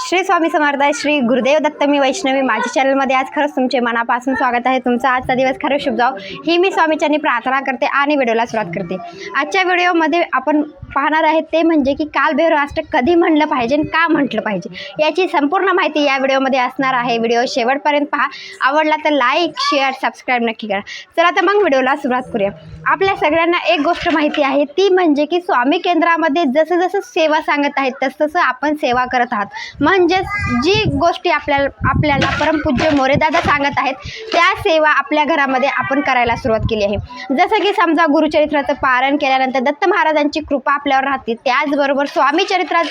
श्री स्वामी समर्थ. श्री गुरुदेव दत्त. मी वैष्णवी. माझ्या चॅनलमध्ये आज खरंच तुमचे मनापासून स्वागत आहे. तुमचा आजचा दिवस खरंच शुभ जाओ ही मी स्वामीच्यांनी प्रार्थना करते आणि व्हिडिओला सुरुवात करते. आजच्या व्हिडिओमध्ये आपण पाहणार आहे ते म्हणजे की कालभैरव अष्टक कधी म्हणलं पाहिजे आणि का म्हटलं पाहिजे याची संपूर्ण माहिती या व्हिडिओमध्ये असणार आहे. व्हिडिओ शेवटपर्यंत पहा. आवडला तर लाईक शेअर सबस्क्राईब नक्की करा. चला तर मग व्हिडिओला सुरुवात करूया. आपल्या सगळ्यांना एक गोष्ट माहिती आहे ती म्हणजे की स्वामी केंद्रामध्ये जसं जसं सेवा सांगत आहेत तसं आपण सेवा करत आहात. म्हणजेच जी गोष्टी आपल्याला परमपूज्य मोरेदादा सांगत आहेत त्या सेवा आपल्या घरामध्ये आपण करायला सुरुवात केली आहे. जसं की समजा गुरुचरित्राचं पारायण केल्यानंतर दत्त महाराजांची कृपा आपल्यावर राहते. त्याचबरोबर स्वामी चरित्रात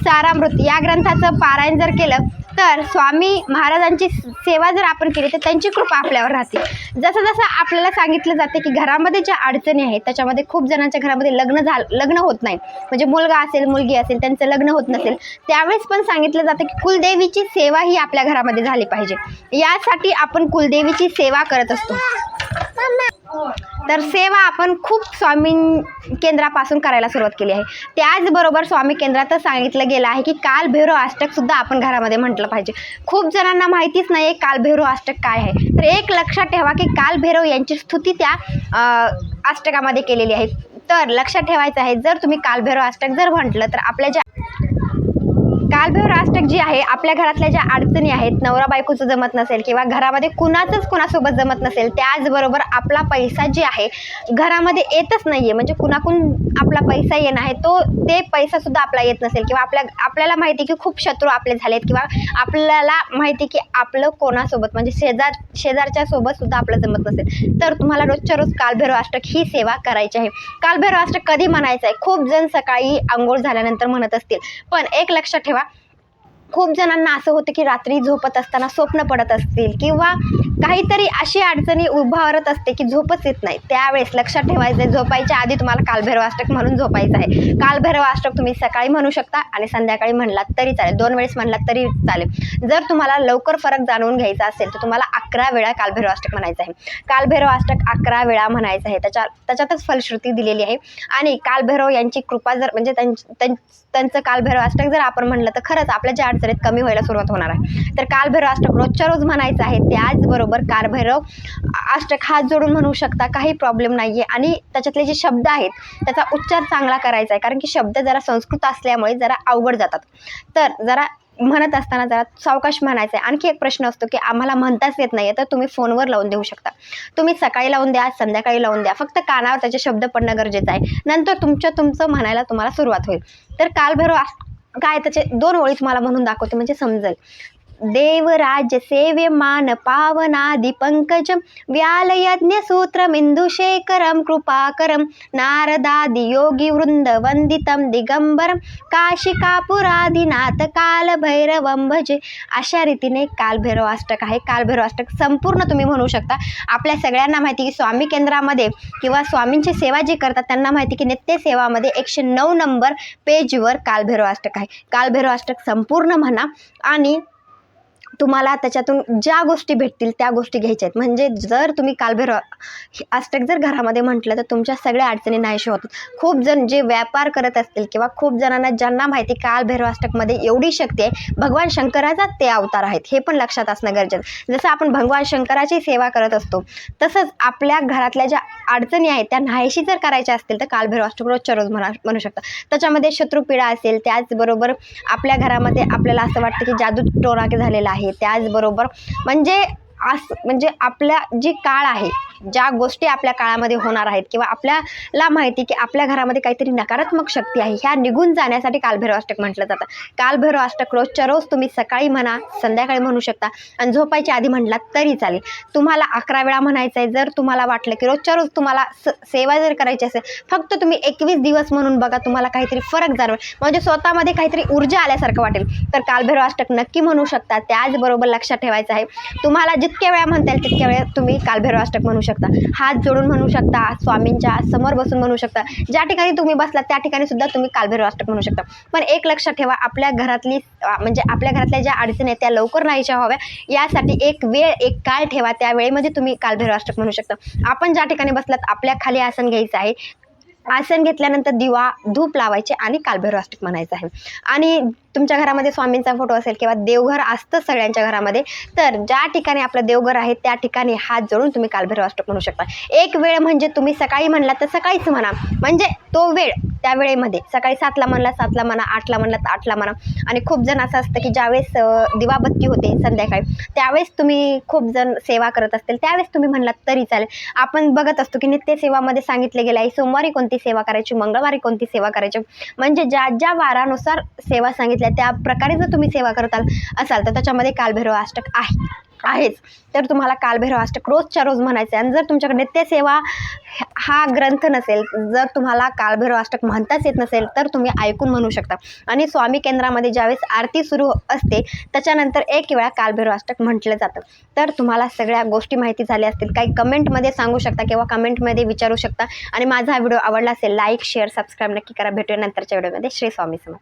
सारामृत या ग्रंथाचं पारायण जर केलं तर स्वामी महाराजांची सेवा जर आपण केली तर त्यांची कृपा आपल्यावर राहते. जसं जसं आपल्याला सांगितलं जाते की घरामध्ये ज्या अडचणी आहेत त्याच्यामध्ये खूप जणांच्या घरामध्ये लग्न होत नाही. म्हणजे मुलगा असेल मुलगी असेल त्यांचं लग्न होत नसेल त्यावेळेस पण सांगितलं जातं की कुलदेवीची सेवा ही आपल्या घरामध्ये झाली पाहिजे. यासाठी आपण कुलदेवीची सेवा करत असतो. तर सेवा आपण खूप स्वामी केंद्रापासून करायला सुरुवात केली आहे. त्याचबरोबर स्वामी केंद्रातच सांगितलं गेलं आहे की कालभैरव अष्टक सुद्धा आपण घरामध्ये म्हटलं पाहिजे. खूप जणांना माहितीच नाही आहे कालभैरव अष्टक काय आहे. तर एक लक्षात ठेवा की कालभैरव यांची स्तुती त्या अष्टकामध्ये केलेली आहे. तर लक्षात ठेवायचं आहे जर तुम्ही कालभैरव अष्टक जर म्हटलं तर आपल्या ज्या कालभैरव अष्टक जी आहे आपल्या घरातल्या ज्या अडचणी आहेत नवरा बायकोचं जमत नसेल किंवा घरामध्ये कुणासोबत जमत नसेल त्याचबरोबर आपला पैसा जे आहे घरामध्ये येतच नाही आहे म्हणजे कुणाकून आपला पैसा येणं आहे ते पैसासुद्धा आपला येत नसेल किंवा आपल्याला माहिती की खूप शत्रू आपले झालेत किंवा आपल्याला माहिती की आपलं कोणासोबत म्हणजे शेजारच्या सोबत सुद्धा आपलं जमत नसेल तर तुम्हाला रोजच्या रोज कालभैरव अष्टक ही सेवा करायची आहे. कालभैरव अष्टक कधी म्हणायचं आहे? खूप जण सकाळी अंघोळ झाल्यानंतर म्हणत असतील पण एक लक्षात ठेवा खूप जणांना असं होतं की रात्री झोपत असताना स्वप्न पडत असतील किंवा काहीतरी अशी अडचणी उभारत असते की झोपच येत नाही. त्यावेळेस लक्षात ठेवायचं झोपायच्या आधी तुम्हाला कालभैरव अष्टक म्हणून झोपायचं आहे. कालभैरव अष्टक तुम्ही सकाळी म्हणू शकता आणि संध्याकाळी म्हणलात तरी चालेल. 2 वेळेस म्हणलात तरी चालेल. जर तुम्हाला लवकर फरक जाणून घ्यायचा असेल तर तुम्हाला 11 वेळा कालभैरव अष्टक म्हणायचं आहे. कालभैरव अष्टक 11 वेळा म्हणायचं आहे. त्याच्यातच फलश्रुती दिलेली आहे. आणि कालभैरव यांची कृपा जर म्हणजे त्यांचं कालभैरव अष्टक जर आपण म्हणलं तर खरंच आपल्या ज्या अडचणीत कमी व्हायला सुरुवात होणार आहे. तर कालभैरव अष्टक रोजच्या रोज म्हणायचं आहे. त्याचबरोबर कालभैरव अष्टक हात जोडून म्हणू शकता काही प्रॉब्लेम नाही आहे. आणि त्याच्यातले जे शब्द आहेत त्याचा उच्चार चांगला करायचा आहे कारण की शब्द जरा संस्कृत असल्यामुळे जरा अवघड जातात. तर जरा म्हणत असताना जरा सावकाश म्हणायचं आहे. आणखी एक प्रश्न असतो की आम्हाला म्हणताच येत नाही तर तुम्ही फोनवर लावून देऊ शकता. तुम्ही सकाळी लावून द्या संध्याकाळी लावून द्या फक्त कानावर त्याचे शब्द पडणं गरजेचं आहे. नंतर तुमचं म्हणायला तुम्हाला सुरुवात होईल. तर कालभैरव काय त्याचे 2 ओळी तुम्हाला म्हणून दाखवते म्हणजे समजेल. देवराज सेव्यमान पावनादि पंकजम व्यालयज्ञ सूत्रमिंदुशेखरम कृपाकरम नारदादि योगी वृंद वंदितम दिगंबरम काशिकापुरादिनाथ कालभैरवम भजे. अशा रीतीने कालभैरव अष्टक आहे. कालभैरव अष्टक संपूर्ण तुम्ही म्हणू शकता. आपल्या सगळ्यांना माहिती की स्वामी केंद्रामध्ये किंवा स्वामींची सेवा जी करतात त्यांना माहिती की नित्य सेवामध्ये 109 नंबर पेजवर कालभैरव अष्टक आहे. कालभैरव अष्टक संपूर्ण म्हणा आणि तुम्हाला त्याच्यातून ज्या गोष्टी भेटतील त्या गोष्टी घ्यायच्या आहेत. म्हणजे जर तुम्ही कालभैरव अष्टक जर घरामध्ये म्हटलं तर तुमच्या सगळ्या अडचणी नाहीशा होतात. खूप जण जे व्यापार करत असतील किंवा खूप जणांना ज्यांना माहिती कालभैरव अष्टकमध्ये एवढी शक्ती आहे भगवान शंकराचा ते अवतार आहेत हे पण लक्षात असणं गरजेचं. जसं आपण भगवान शंकराची सेवा करत असतो तसंच आपल्या घरातल्या ज्या अडचणी आहेत त्या नाहीशी जर करायच्या असतील तर कालभैरव अष्टक रोजच्या रोज म्हणू शकता. त्याच्यामध्ये शत्रुपीडा असेल त्याचबरोबर आपल्या घरामध्ये आपल्याला असं वाटतं की जादू टोणा झालेला आहे. त्याचबरोबर म्हणजे आपल्या जी काळ आहे ज्या गोष्टी आपल्या काळामध्ये होणार आहेत किंवा आपल्याला माहिती की आपल्या घरामध्ये काहीतरी नकारात्मक शक्ती आहे ह्या निघून जाण्यासाठी कालभैरव अष्टक म्हटलं जातं. कालभैरव अष्टक रोजच्या रोज तुम्ही सकाळी म्हणा संध्याकाळी म्हणू शकता आणि झोपायच्या आधी म्हटलात तरी चालेल. तुम्हाला 11 वेळा म्हणायचं आहे. जर तुम्हाला वाटलं की रोजच्या रोज तुम्हाला सेवा जर करायची असेल फक्त तुम्ही 21 दिवस म्हणून बघा तुम्हाला काहीतरी फरक जाणवेल म्हणजे स्वतःमध्ये काहीतरी ऊर्जा आल्यासारखं वाटेल. तर कालभैरव अष्टक नक्की म्हणू शकता. त्याचबरोबर लक्षात ठेवायचं आहे तुम्हाला जितक्या वेळा म्हणता येईल तितक्या वेळा तुम्ही कालभैरव अष्टक म्हणू शकता. हात जोडून म्हणू शकता. स्वामींच्या समोर बसून म्हणू शकता. ज्या ठिकाणी तुम्ही बसला त्या ठिकाणी सुद्धा तुम्ही कालभैरव अष्टक म्हणू शकता. पण एक लक्षात ठेवा आपल्या घरातली म्हणजे आपल्या घरातल्या ज्या अडचणी आहेत त्या लवकर नाहीशा व्हाव्या यासाठी एक काळ ठेवा. त्या वेळेमध्ये तुम्ही कालभैरव अष्टक म्हणू शकता. आपण ज्या ठिकाणी बसलात आपल्या खाली आसन घ्यायचं आहे. आसन घेतल्यानंतर दिवा धूप लावायचे आणि कालभैरव अष्टक म्हणायचं आहे. आणि तुमच्या घरामध्ये स्वामींचा फोटो असेल किंवा देवघर असतं सगळ्यांच्या घरामध्ये, तर ज्या ठिकाणी आपलं देवघर आहे त्या ठिकाणी हात जोडून तुम्ही कालभैरव अष्टक म्हणू शकता. एक वेळ म्हणजे तुम्ही सकाळी म्हणलात तर सकाळीच म्हणा, म्हणजे तो वेळ त्या वेळेमध्ये सकाळी 7ला म्हणला 7ला म्हणा, 8ला म्हणला तर 8ला म्हणा. आणि खूप जण असं असतं की ज्यावेळेस दिवाबत्ती होते संध्याकाळी त्यावेळेस तुम्ही खूप जण सेवा करत असतील त्यावेळेस तुम्ही म्हणलात तरी चालेल. आपण बघत असतो की नित्यसेवामध्ये सांगितले गेलं आहे सोमवारी कोणती सेवा करायची, मंगळवारी कोणती सेवा करायची, म्हणजे ज्या ज्या वारानुसार सेवा सांगितल्या त्या प्रकारे जर तुम्ही सेवा करत असाल तर त्याच्यामध्ये कालभैरव अष्टक आहेच. तर तुम्हाला कालभैरव अष्टक रोजच्या रोज म्हणायचं आहे. आणि जर तुमच्याकडे नित्यसेवा हा ग्रंथ नसेल, जर तुम्हाला कालभैरव अष्टक म्हणताच येत नसेल तर तुम्ही ऐकून म्हणू शकता. आणि स्वामी केंद्रामध्ये ज्यावेळेस आरती सुरू असते त्याच्यानंतर एक वेळा कालभैरव अष्टक म्हटलं जातं. तर तुम्हाला सगळ्या गोष्टी माहिती झाल्या असतील, काही कमेंटमध्ये सांगू शकता किंवा कमेंटमध्ये विचारू शकता. आणि माझा हा व्हिडिओ आवडला असेल लाईक शेअर सबस्क्राईब नक्की करा. भेटूया नंतरच्या व्हिडिओमध्ये. श्री स्वामी समर्थ.